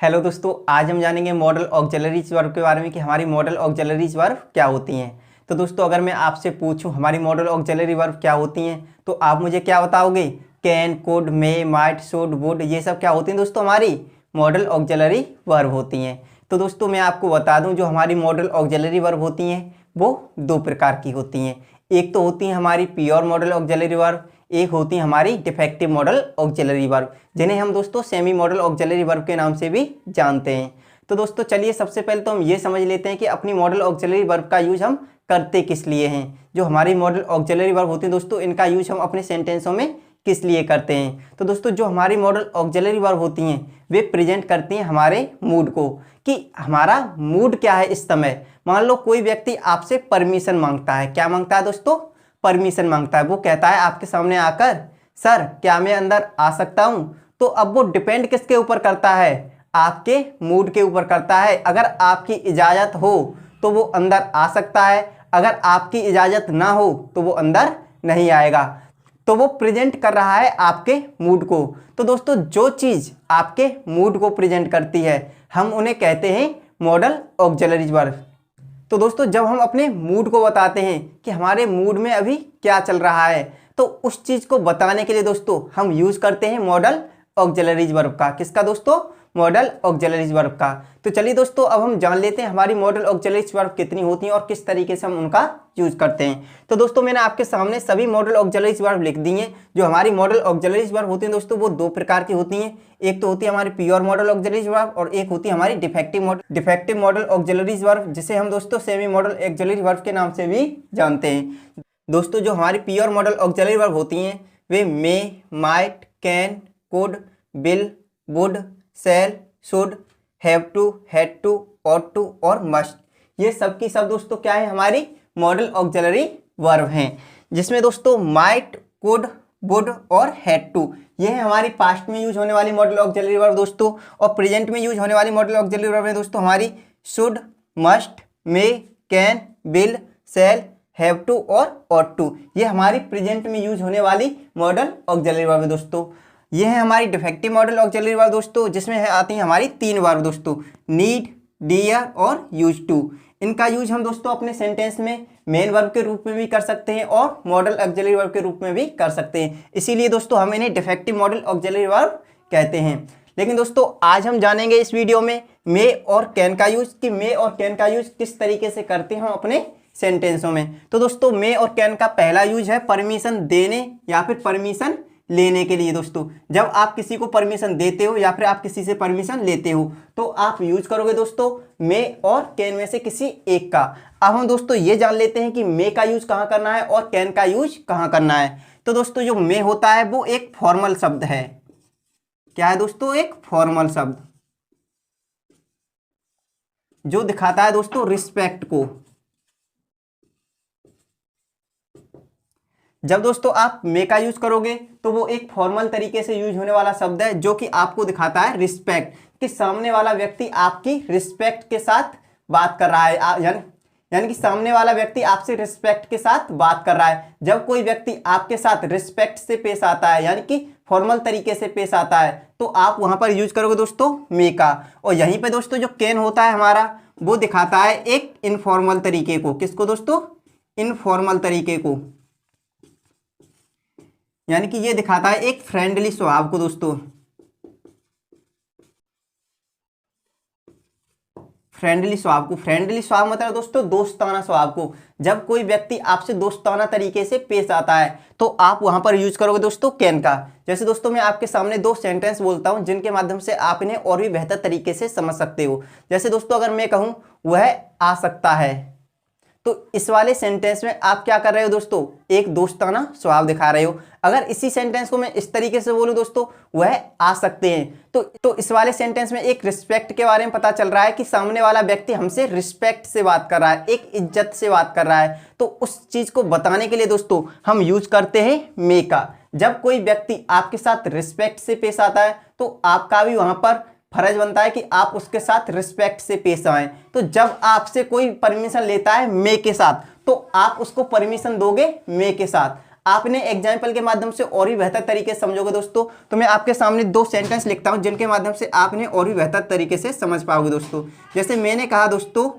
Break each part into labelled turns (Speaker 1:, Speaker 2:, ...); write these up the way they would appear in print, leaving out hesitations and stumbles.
Speaker 1: Hello दोस्तों, आज हम जानेंगे मॉडल ऑक्सिलरीज वर्ब के बारे में कि हमारी मॉडल ऑक्सिलरीज वर्ब क्या होती हैं। तो दोस्तों, अगर मैं आपसे पूछूं हमारी मॉडल ऑक्सिलरी वर्ब क्या होती हैं तो आप मुझे क्या बताओगे? Can, could, may, might, should, would, ये सब क्या होती हैं दोस्तों? हमारी मॉडल ऑक्सिलरी वर्ब होती हैं। तो दोस्तों, मैं आपको बता दूं जो हमारी मॉडल ऑक्सिलरी वर्ब होती हैं वो दो प्रकार की होती हैं। एक तो होती है हमारी प्योर मॉडल ऑक्सिलरी वर्ब, एक होती है हमारी डिफेक्टिव मॉडल ऑक्सिलरी वर्ब, जिन्हें हम दोस्तों सेमी मॉडल ऑक्सिलरी वर्ब के नाम से भी जानते हैं। तो दोस्तों चलिए सबसे पहले तो हम ये समझ लेते हैं कि अपनी मॉडल ऑक्सिलरी वर्ब का यूज हम करते किस लिए हैं। जो हमारी मॉडल ऑक्सिलरी वर्ब होती है दोस्तों, इनका यूज हम अपने सेंटेंसों में किस लिए करते हैं। तो दोस्तों, जो हमारी मॉडल ऑक्सिलरी वर्ब होती हैं वे प्रेजेंट करती हैं हमारे मूड को, कि हमारा मूड क्या है इस समय। मान लो कोई व्यक्ति आपसे परमिशन मांगता है। क्या मांगता है दोस्तों? परमिशन मांगता है। वो कहता है आपके सामने आकर, सर क्या मैं अंदर आ सकता हूं? तो अब वो डिपेंड किसके ऊपर करता है? आपके मूड के ऊपर करता है। अगर आपकी इजाजत हो तो वो अंदर आ सकता है, अगर आपकी इजाजत ना हो तो वो अंदर नहीं आएगा। तो वो प्रेजेंट कर रहा है आपके मूड को। तो दोस्तों, जो चीज आपके मूड को प्रेजेंट करती है हम उन्हें कहते हैं मॉडल ऑक्सिलरी वर्ब। तो दोस्तों, जब हम अपने मूड को बताते हैं कि हमारे मूड में अभी क्या चल रहा है, तो उस चीज को बताने के लिए दोस्तों हम यूज करते हैं मॉडल ऑक्सिलरीज वर्ब का। किसका दोस्तों? मॉडल ऑक्सिलरीज वर्ब का। तो चलिए दोस्तों, अब हम जान लेते हैं हमारी मॉडल ऑक्सिलरीज वर्ब कितनी होती हैं और किस तरीके से हम उनका यूज करते हैं। तो दोस्तों, मैंने आपके सामने सभी मॉडल ऑक्सिलरीज वर्ब लिख दी हैं। जो हमारी मॉडल ऑक्सिलरीज वर्ब होती हैं दोस्तों, वो दो प्रकार की होती हैं। एक तो होती है हमारी प्योर मॉडल ऑक्सिलरीज वर्ब और एक होती है हमारी डिफेक्टिव मॉडल ऑक्सिलरीज वर्ब, जिसे हम दोस्तों सेमी मॉडल ऑक्सिलरी वर्ब के नाम से भी जानते हैं। दोस्तों, जो हमारी प्योर मॉडल ऑक्सिलरी वर्ब होती हैं वे may, might, can, could, will, would, shall, should, have to, had to, ought to और मस्ट, ये सब की सब दोस्तों क्या है? हमारी मॉडल ऑक्सिलरी वर्ब हैं। जिसमें दोस्तों माइट, कुड, वुड और हैड टू ये है हमारी पास्ट में यूज होने वाली मॉडल ऑक्सिलरी वर्ब दोस्तों। और प्रेजेंट में यूज होने वाली मॉडल ऑक्सिलरी वर्ब है दोस्तों हमारी should, must, may, can, will, shall, have to और ऑट टू। ये हमारी प्रेजेंट में यूज होने वाली मॉडल ऑक्सिलरी वर्ब है दोस्तों। ये है हमारी डिफेक्टिव मॉडल ऑक्सिलरी वर्ब दोस्तों, जिसमें आती हैं हमारी तीन वर्ब दोस्तों, नीड, डियर और यूज टू। इनका यूज हम दोस्तों अपने सेंटेंस में मेन वर्ब के रूप में भी कर सकते हैं और मॉडल ऑक्सिलरी वर्ब के रूप में भी कर सकते हैं। इसीलिए दोस्तों हम इन्हें डिफेक्टिव मॉडल ऑक्सिलरी वर्ब कहते हैं। लेकिन दोस्तों, आज हम जानेंगे इस वीडियो में मे और कैन का यूज, कि मे और कैन का यूज किस तरीके से करते हैं हम अपने सेंटेंसों में। तो दोस्तों, मे और कैन का पहला यूज है परमिशन देने या फिर परमिशन लेने के लिए। दोस्तों, जब आप किसी को परमिशन देते हो या फिर आप किसी से परमिशन लेते हो तो आप यूज करोगे दोस्तों मे और कैन में से किसी एक का। अब हम दोस्तों ये जान लेते हैं कि मे का यूज कहां करना है और कैन का यूज कहां करना है। तो दोस्तों, जो मे होता है वो एक फॉर्मल शब्द है। क्या है दोस्तों? एक फॉर्मल शब्द जो दिखाता है दोस्तों रिस्पेक्ट को। जब दोस्तों आप मे का यूज करोगे तो वो एक फॉर्मल तरीके से यूज होने वाला शब्द है जो कि आपको दिखाता है रिस्पेक्ट, कि सामने वाला व्यक्ति आपकी रिस्पेक्ट के साथ बात कर रहा है। यानी कि सामने वाला व्यक्ति आपसे रिस्पेक्ट के साथ बात कर रहा है। जब कोई व्यक्ति आपके साथ रिस्पेक्ट से पेश आता है, यानी कि फॉर्मल तरीके से पेश आता है, तो आप वहां पर यूज करोगे दोस्तों मे का। और यहीं पे दोस्तों जो कैन होता है हमारा, वो दिखाता है एक इनफॉर्मल तरीके को। किसको दोस्तों? इनफॉर्मल तरीके को, यानी कि ये दिखाता है एक फ्रेंडली स्वभाव को दोस्तों। फ्रेंडली स्वभाव मतलब दोस्तों दोस्ताना स्वभाव को। जब कोई व्यक्ति आपसे दोस्ताना तरीके से पेश आता है तो आप वहां पर यूज करोगे दोस्तों कैन का। जैसे दोस्तों मैं आपके सामने दो सेंटेंस बोलता हूं जिनके माध्यम से आप इन्हें और भी बेहतर तरीके से समझ सकते हो। जैसे दोस्तों, अगर मैं कहूं वह आ सकता है, तो इस वाले सेंटेंस में आप क्या कर रहे हो दोस्तों? एक दोस्ताना स्वभाव दिखा रहे हो। अगर इसी सेंटेंस को मैं इस तरीके से बोलूं दोस्तों, वह आ सकते हैं, तो इस वाले सेंटेंस में एक रिस्पेक्ट के बारे में पता चल रहा है कि सामने वाला व्यक्ति हमसे रिस्पेक्ट से बात कर रहा है, एक इज्जत से बात कर रहा है। तो उस चीज को बताने के लिए दोस्तों हम यूज करते हैं मे का। जब कोई व्यक्ति आपके साथ रिस्पेक्ट से पेश आता है तो आपका भी वहां पर फर्ज बनता है कि आप उसके साथ रिस्पेक्ट से पेश आएं। तो जब आपसे कोई परमिशन लेता है मे के साथ, तो आप उसको परमिशन दोगे मे के साथ। आपने एग्जाम्पल के माध्यम से और भी बेहतर तरीके से समझोगे दोस्तों। तो मैं आपके सामने 2 सेंटेंस लिखता हूं जिनके माध्यम से आपने और भी बेहतर तरीके से समझ पाओगे दोस्तों। जैसे मैंने कहा दोस्तों,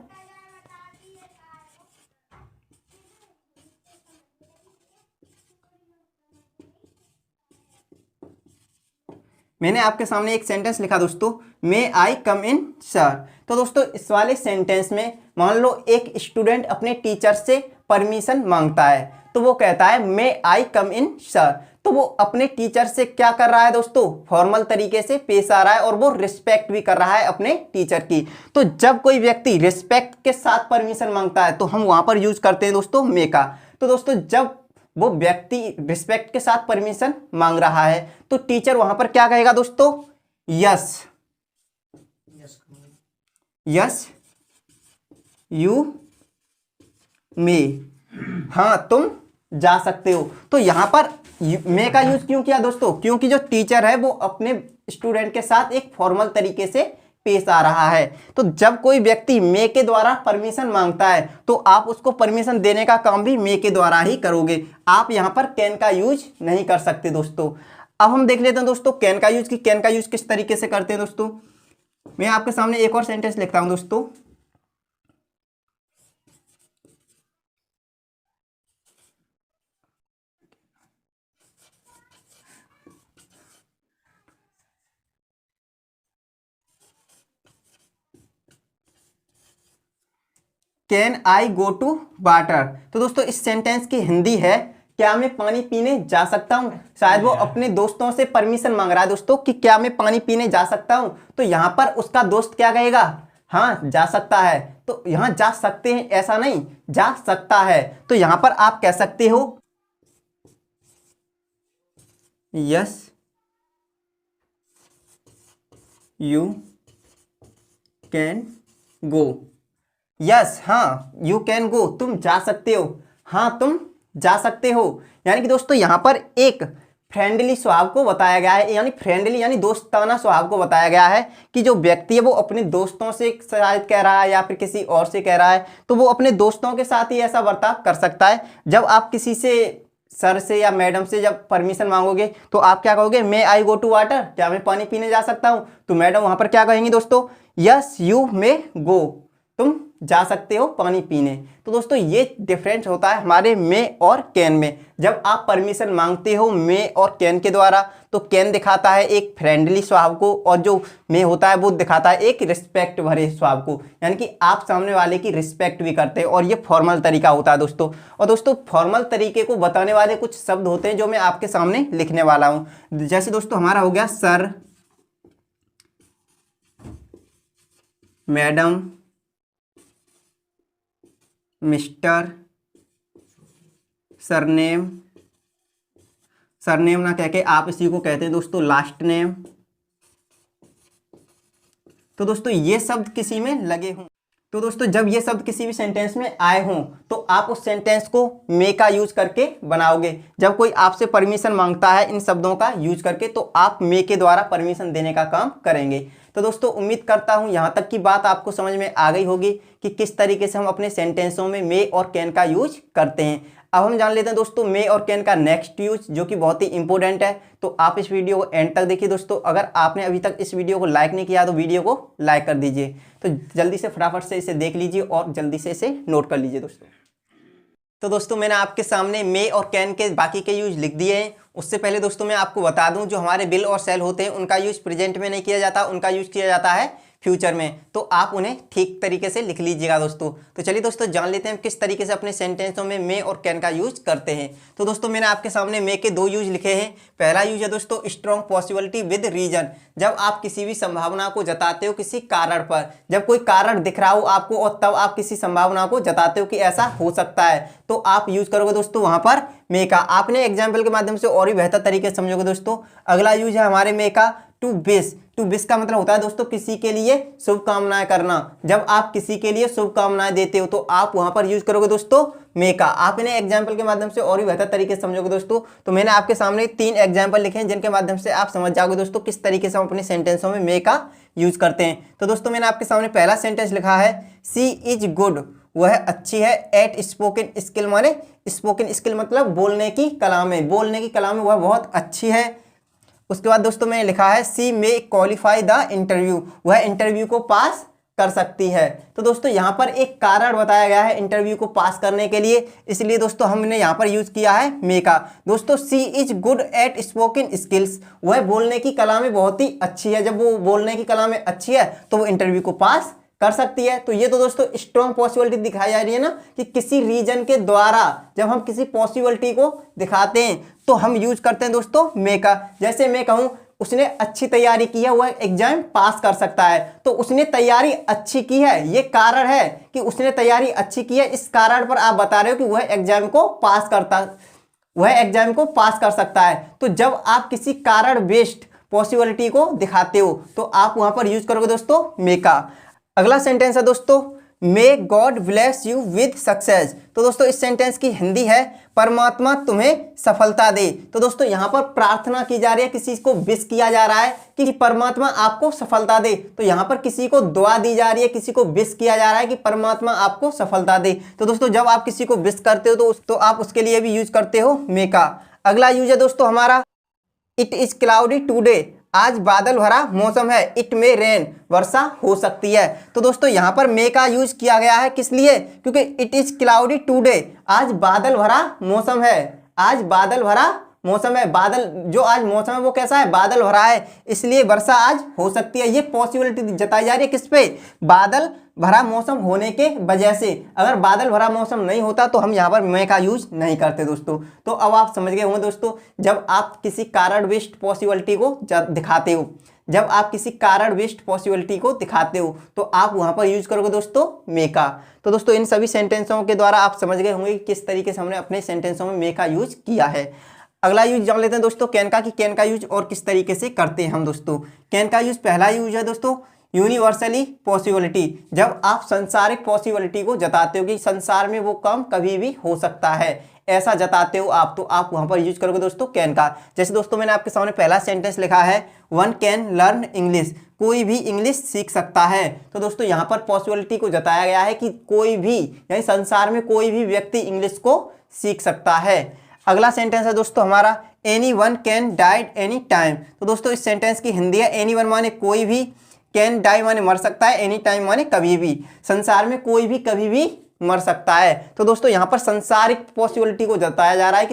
Speaker 1: मैंने आपके सामने एक सेंटेंस लिखा दोस्तों, मे आई कम इन सर। तो दोस्तों इस वाले सेंटेंस में मान लो एक स्टूडेंट अपने टीचर से परमिशन मांगता है, तो वो कहता है मे आई कम इन सर। तो वो अपने टीचर से क्या कर रहा है दोस्तों, फॉर्मल तरीके से पेश आ रहा है और वो रिस्पेक्ट भी कर रहा है अपने टीचर की। तो जब कोई व्यक्ति रिस्पेक्ट के साथ परमिशन मांगता है तो हम वहां पर यूज करते हैं दोस्तों मे का। तो दोस्तों जब वो व्यक्ति रिस्पेक्ट के साथ परमिशन मांग रहा है तो टीचर वहां पर क्या कहेगा दोस्तों, यस यस यू मे, हाँ तुम जा सकते हो। तो यहां पर मे का यूज क्यों किया दोस्तों, क्योंकि जो टीचर है वो अपने स्टूडेंट के साथ एक फॉर्मल तरीके से पेश आ रहा है। तो जब कोई व्यक्ति मे के द्वारा परमिशन मांगता है तो आप उसको परमिशन देने का काम भी मे के द्वारा ही करोगे, आप यहां पर कैन का यूज नहीं कर सकते दोस्तों। अब हम देख लेते हैं दोस्तों कैन का यूज, कि कैन का यूज किस तरीके से करते हैं दोस्तों। मैं आपके सामने एक और सेंटेंस लिखता हूं दोस्तों, can I go to water. तो दोस्तों इस सेंटेंस की हिंदी है, क्या मैं पानी पीने जा सकता हूं। शायद वो अपने दोस्तों से परमिशन मांग रहा है दोस्तों कि क्या मैं पानी पीने जा सकता हूं। तो यहां पर उसका दोस्त क्या कहेगा, हाँ जा सकता है। तो यहां जा सकते हैं ऐसा नहीं, जा सकता है। तो यहां पर आप कह सकते हो yes you can go, yes हाँ यू कैन गो, तुम जा सकते हो, हाँ तुम जा सकते हो। यानी कि दोस्तों यहां पर एक फ्रेंडली स्वभाव को बताया गया है, यानी फ्रेंडली यानी दोस्ताना स्वभाव को बताया गया है कि जो व्यक्ति है वो अपने दोस्तों से शायद कह रहा है या फिर किसी और से कह रहा है, तो वो अपने दोस्तों के साथ ही ऐसा बर्ताव कर सकता है। जब आप किसी से सर से या मैडम से जब परमिशन मांगोगे तो आप क्या कहोगे, मे आई गो टू वाटर, क्या मैं पानी पीने जा सकता हूं। तो मैडम वहां पर क्या कहेंगी दोस्तों, यस यू मे गो, तुम जा सकते हो पानी पीने। तो दोस्तों ये डिफरेंस होता है हमारे मे और कैन में। जब आप परमिशन मांगते हो मे और कैन के द्वारा तो कैन दिखाता है एक फ्रेंडली स्वभाव को और जो मे होता है वो दिखाता है एक रिस्पेक्ट भरे स्वभाव को, यानी कि आप सामने वाले की रिस्पेक्ट भी करते हैं और ये फॉर्मल तरीका होता है दोस्तों। और दोस्तों फॉर्मल तरीके को बताने वाले कुछ शब्द होते हैं जो मैं आपके सामने लिखने वाला हूं। जैसे दोस्तों हमारा हो गया sir, madam, mister, surname, surname ना कह के आप इसी को कहते हैं दोस्तों लास्ट नेम। तो दोस्तों ये शब्द किसी में लगे हों, तो दोस्तों जब ये शब्द किसी भी सेंटेंस में आए हों तो आप उस सेंटेंस को मे का यूज करके बनाओगे। जब कोई आपसे परमिशन मांगता है इन शब्दों का यूज करके तो आप मे के द्वारा परमिशन देने का काम करेंगे। तो दोस्तों उम्मीद करता हूं यहां तक की बात आपको समझ में आ गई होगी कि किस तरीके से हम अपने सेंटेंसों में मे और कैन का यूज करते हैं। अब हम जान लेते हैं दोस्तों मे और कैन का नेक्स्ट यूज, जो कि बहुत ही इंपॉर्टेंट है। तो आप इस वीडियो को एंड तक देखिए दोस्तों। अगर आपने अभी तक इस वीडियो को लाइक नहीं किया तो वीडियो को लाइक कर दीजिए। तो जल्दी से फटाफट से इसे देख लीजिए और जल्दी से इसे नोट कर लीजिए दोस्तों। तो दोस्तों मैंने आपके सामने मे और कैन के बाकी के यूज लिख दिए हैं। उससे पहले दोस्तों मैं आपको बता दूं जो हमारे बिल और सेल होते हैं उनका यूज प्रेजेंट में नहीं किया जाता, उनका यूज किया जाता है फ्यूचर में। तो आप उन्हें ठीक तरीके से लिख लीजिएगा दोस्तों। तो चलिए दोस्तों जान लेते हैं किस तरीके से अपने सेंटेंसों में मे और कैन का यूज करते हैं। तो दोस्तों मैंने आपके सामने मे के 2 यूज लिखे हैं। पहला यूज है दोस्तों स्ट्रॉन्ग पॉसिबिलिटी विद रीजन। जब आप किसी भी संभावना को जताते हो किसी कारण पर, जब कोई कारण दिख रहा हो आपको और तब आप किसी संभावना को जताते हो कि ऐसा हो सकता है, तो आप यूज करोगे दोस्तों वहां पर मे का। आपने एग्जाम्पल के माध्यम से और भी बेहतर तरीके से समझोगे दोस्तों। अगला यूज है हमारे मे का टू विश। टू विश का मतलब होता है दोस्तों किसी के लिए शुभकामनाएं करना। जब आप किसी के लिए शुभकामनाएं देते हो तो आप वहां पर यूज करोगे दोस्तों मे का। आप इन्हें एग्जाम्पल के माध्यम से और भी बेहतर तरीके से समझोगे दोस्तों। तो मैंने आपके सामने 3 एग्जाम्पल लिखे हैं जिनके माध्यम से आप समझ जाओगे दोस्तों किस तरीके से हम अपने सेंटेंसों में मे का यूज करते हैं। तो दोस्तों मैंने आपके सामने पहला सेंटेंस लिखा है सी इज गुड वह अच्छी है। एट स्पोकन स्किल माने स्पोकन स्किल मतलब बोलने की कला में, बोलने की कला में वह बहुत अच्छी है। उसके बाद दोस्तों मैंने लिखा है सी मे क्वालिफाई द इंटरव्यू, वह इंटरव्यू को पास कर सकती है। तो दोस्तों यहाँ पर एक कारण बताया गया है इंटरव्यू को पास करने के लिए, इसलिए दोस्तों हमने यहाँ पर यूज किया है मे का। दोस्तों she is good at spoken skills, वह बोलने की कला में बहुत ही अच्छी है। जब वो बोलने की कला में अच्छी है तो वो इंटरव्यू को पास कर सकती है। तो ये तो दोस्तों स्ट्रॉन्ग पॉसिबिलिटी दिखाई जा रही है ना, कि किसी रीजन के द्वारा जब हम किसी पॉसिबिलिटी को दिखाते हैं तो हम यूज करते हैं दोस्तों मे का। जैसे मैं कहूं उसने अच्छी तैयारी की है, वह एग्जाम पास कर सकता है, तो उसने तैयारी अच्छी की है, ये कारण है कि उसने तैयारी अच्छी की है। इस कारण पर आप बता रहे हो कि वह एग्जाम को पास कर सकता है। तो जब आप किसी कारण बेस्ड पॉसिबिलिटी को दिखाते हो तो आप वहां पर यूज करोगे दोस्तों मे का। अगला सेंटेंस है दोस्तों may God bless you with success. तो दोस्तों इस सेंटेंस की हिंदी है परमात्मा तुम्हें सफलता दे। तो दोस्तों यहाँ पर प्रार्थना की जा रही है, किसी को विश किया जा रहा है कि परमात्मा आपको सफलता दे। तो यहाँ पर किसी को दुआ दी जा रही है, किसी को विश किया जा रहा है कि परमात्मा आपको सफलता दे। तो दोस्तों जब आप किसी को विश करते हो तो आप उसके लिए भी यूज करते हो मे का। अगला यूज है दोस्तों हमारा इट इज क्लाउडी टूडे, आज बादल भरा मौसम है। इट में रेन, वर्षा हो सकती है। तो दोस्तों यहाँ पर मे का यूज किया गया है, किस लिए? क्योंकि इट इज क्लाउडी टुडे, आज बादल भरा मौसम है। आज बादल भरा मौसम है, बादल जो आज मौसम है वो कैसा है? बादल भरा है, इसलिए वर्षा आज हो सकती है। ये पॉसिबिलिटी जताई जा रही है किस पे? बादल भरा मौसम होने के वजह से। अगर बादल भरा मौसम नहीं होता तो हम यहाँ पर मे का यूज नहीं करते दोस्तों। तो अब आप समझ गए होंगे दोस्तों, जब आप किसी कारण बेस्ड पॉसिबिलिटी को दिखाते हो, जब आप किसी कारण बेस्ड पॉसिबिलिटी को दिखाते हो तो आप वहां पर यूज करोगे दोस्तों मे का। तो दोस्तों इन सभी सेंटेंसों के द्वारा आप समझ गए होंगे कि किस तरीके से हमने अपने सेंटेंसों में मे का यूज किया है। अगला यूज जान लेते हैं दोस्तों कैन का, कि कैन का यूज और किस तरीके से करते हैं हम दोस्तों। कैन का यूज, पहला यूज है दोस्तों यूनिवर्सली पॉसिबिलिटी। जब आप संसारिक पॉसिबिलिटी को जताते हो कि संसार में वो काम कभी भी हो सकता है, ऐसा जताते हो आप, तो आप वहां पर यूज करोगे दोस्तों कैन का। जैसे दोस्तों मैंने आपके सामने पहला सेंटेंस लिखा है वन कैन लर्न इंग्लिश, कोई भी इंग्लिश सीख सकता है। तो दोस्तों यहाँ पर पॉसिबिलिटी को जताया गया है कि कोई भी, यानी संसार में कोई भी व्यक्ति इंग्लिश को सीख सकता है। अगला सेंटेंस है दोस्तों हमारा anyone can die any time. तो दोस्तों इस सेंटेंस की हिंदी है एनी वन माने कोई भी, कैन डाई माने मर सकता है, एनी टाइम माने कभी भी। संसार में कोई भी कभी भी मर सकता है। तो दोस्तों यहाँ पर संसारिक पॉसिबिलिटी को जताया जा रहा है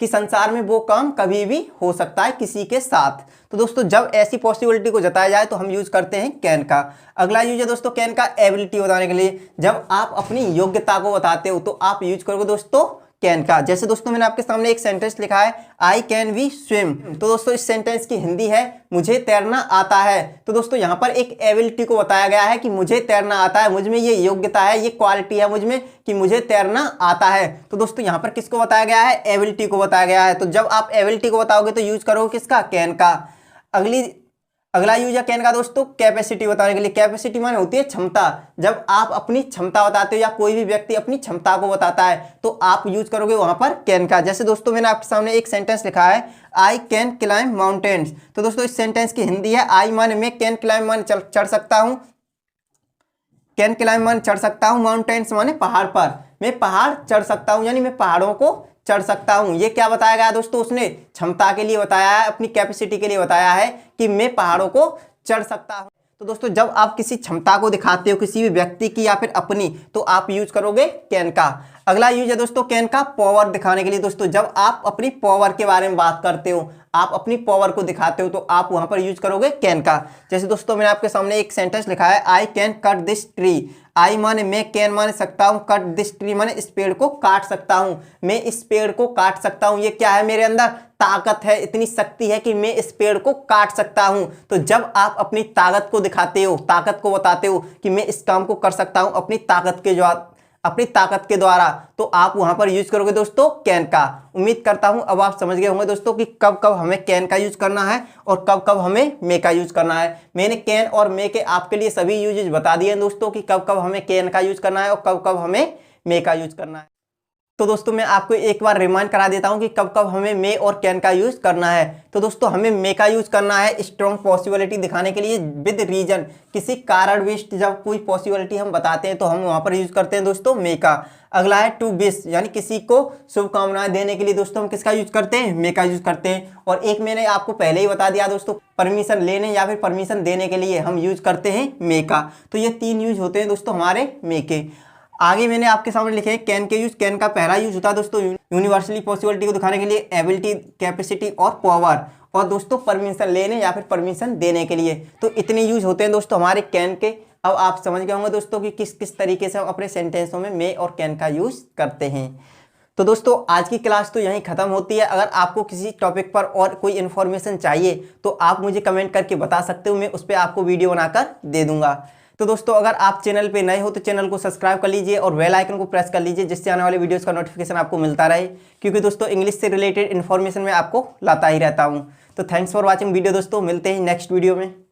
Speaker 1: कि संसार में वो काम कभी भी हो सकता है किसी के साथ। तो दोस्तों जब ऐसी पॉसिबिलिटी को जताया जाए तो हम यूज करते हैं कैन का। अगला यूज है दोस्तों कैन का एबिलिटी बताने के लिए। जब आप अपनी योग्यता को बताते हो तो आप यूज करोगे दोस्तों कैन का। जैसे दोस्तों मैंने आपके सामने एक सेंटेंस लिखा है आई कैन बी स्विम। तो दोस्तों इस सेंटेंस की हिंदी है मुझे तैरना आता है। तो दोस्तों यहाँ पर एक एबिलिटी को बताया गया है कि मुझे तैरना आता है, मुझ में ये योग्यता है, ये क्वालिटी है मुझ में कि मुझे तैरना आता है। तो दोस्तों यहाँ पर किसको बताया गया है? एबिलिटी को बताया गया है। तो जब आप एबिलिटी को बताओगे तो यूज करोगे किसका? कैन का। अगला यूज है कैन का दोस्तों कैपेसिटी बताने के लिए। कैपेसिटी माने होती है क्षमता। जब आप अपनी क्षमता बताते हो या कोई भी व्यक्ति अपनी क्षमता को बताता है तो आप यूज करोगे वहां पर कैन का। जैसे दोस्तों मैंने आपके सामने एक सेंटेंस लिखा है आई कैन क्लाइंब माउंटेन्स। तो दोस्तों इस सेंटेंस की हिंदी है आई माने मैं, कैन क्लाइंब माने चढ़ सकता हूँ, कैन क्लाइंब माने चढ़ सकता हूँ, माउंटेन्स माने पहाड़ पर, मैं पहाड़ चढ़ सकता हूँ, यानी मैं पहाड़ों को चढ़ सकता हूं। ये क्या बताया गया दोस्तों? उसने क्षमता के लिए बताया है, अपनी कैपेसिटी के लिए बताया है कि मैं पहाड़ों को चढ़ सकता हूं। तो दोस्तों जब आप किसी क्षमता को दिखाते हो किसी भी व्यक्ति की या फिर अपनी, तो आप यूज करोगे कैन का। अगला यूज है दोस्तों कैन का पावर दिखाने के लिए। दोस्तों जब आप अपनी पावर के बारे में बात करते हो, आप अपनी पावर को दिखाते हो तो आप वहां पर यूज करोगे कैन का। जैसे दोस्तों मैंने आपके सामने एक सेंटेंस लिखा है I can cut this tree. I माने मैं, कैन माने सकता हूं, कट दिस ट्री माने इस पेड़ को काट सकता हूं, मैं इस पेड़ को काट सकता हूं। ये क्या है? मेरे अंदर ताकत है, इतनी शक्ति है कि मैं इस पेड़ को काट सकता हूं। तो जब आप अपनी ताकत को दिखाते हो, ताकत को बताते हो कि मैं इस काम को कर सकता हूं अपनी ताकत के द्वारा, तो आप वहां पर यूज करोगे दोस्तों कैन का। उम्मीद करता हूं अब आप समझ गए होंगे दोस्तों कि कब कब हमें कैन का यूज करना है और कब कब हमें मे का यूज करना है। मैंने कैन और मे के आपके लिए सभी यूजेज बता दिए हैं दोस्तों कि कब कब हमें कैन का यूज करना है और कब कब हमें मे का यूज करना है। तो दोस्तों मैं आपको एक बार रिमाइंड करा देता हूं कि कब कब हमें मे और कैन का यूज करना है। तो दोस्तों हमें मे का यूज करना है स्ट्रॉन्ग पॉसिबिलिटी दिखाने के लिए विद रीजन, किसी कारण विशिष्ट जब कोई पॉसिबिलिटी हम बताते हैं तो हम वहां पर यूज करते हैं दोस्तों मे का। अगला है टू विश, यानी किसी को शुभकामनाएं देने के लिए दोस्तों हम किसका यूज करते हैं, मे का यूज करते हैं। और एक मैंने आपको पहले ही बता दिया दोस्तों, परमिशन लेने या फिर परमिशन देने के लिए हम यूज करते हैं मे का। तो ये 3 यूज होते हैं दोस्तों हमारे मे के। आगे मैंने आपके सामने लिखे हैं कैन के यूज। कैन का पहला यूज होता है दोस्तों यूनिवर्सली पॉसिबिलिटी को दिखाने के लिए, एबिलिटी, कैपेसिटी और पावर, और दोस्तों परमिशन लेने या फिर परमिशन देने के लिए। तो इतने यूज होते हैं दोस्तों हमारे कैन के। अब आप समझ गए होंगे दोस्तों कि किस किस तरीके से हम अपने सेंटेंसों में मे और कैन का यूज करते हैं। तो दोस्तों आज की क्लास तो यहीं ख़त्म होती है। अगर आपको किसी टॉपिक पर और कोई इन्फॉर्मेशन चाहिए तो आप मुझे कमेंट करके बता सकते हो, मैं उस पर आपको वीडियो बनाकर दे दूंगा। तो दोस्तों अगर आप चैनल पे नए हो तो चैनल को सब्सक्राइब कर लीजिए और बेल आइकन को प्रेस कर लीजिए, जिससे आने वाले वीडियोस का नोटिफिकेशन आपको मिलता रहे, क्योंकि दोस्तों इंग्लिश से रिलेटेड इन्फॉर्मेशन मैं आपको लाता ही रहता हूँ। तो थैंक्स फॉर वॉचिंग वीडियो दोस्तों, मिलते हैं नेक्स्ट वीडियो में।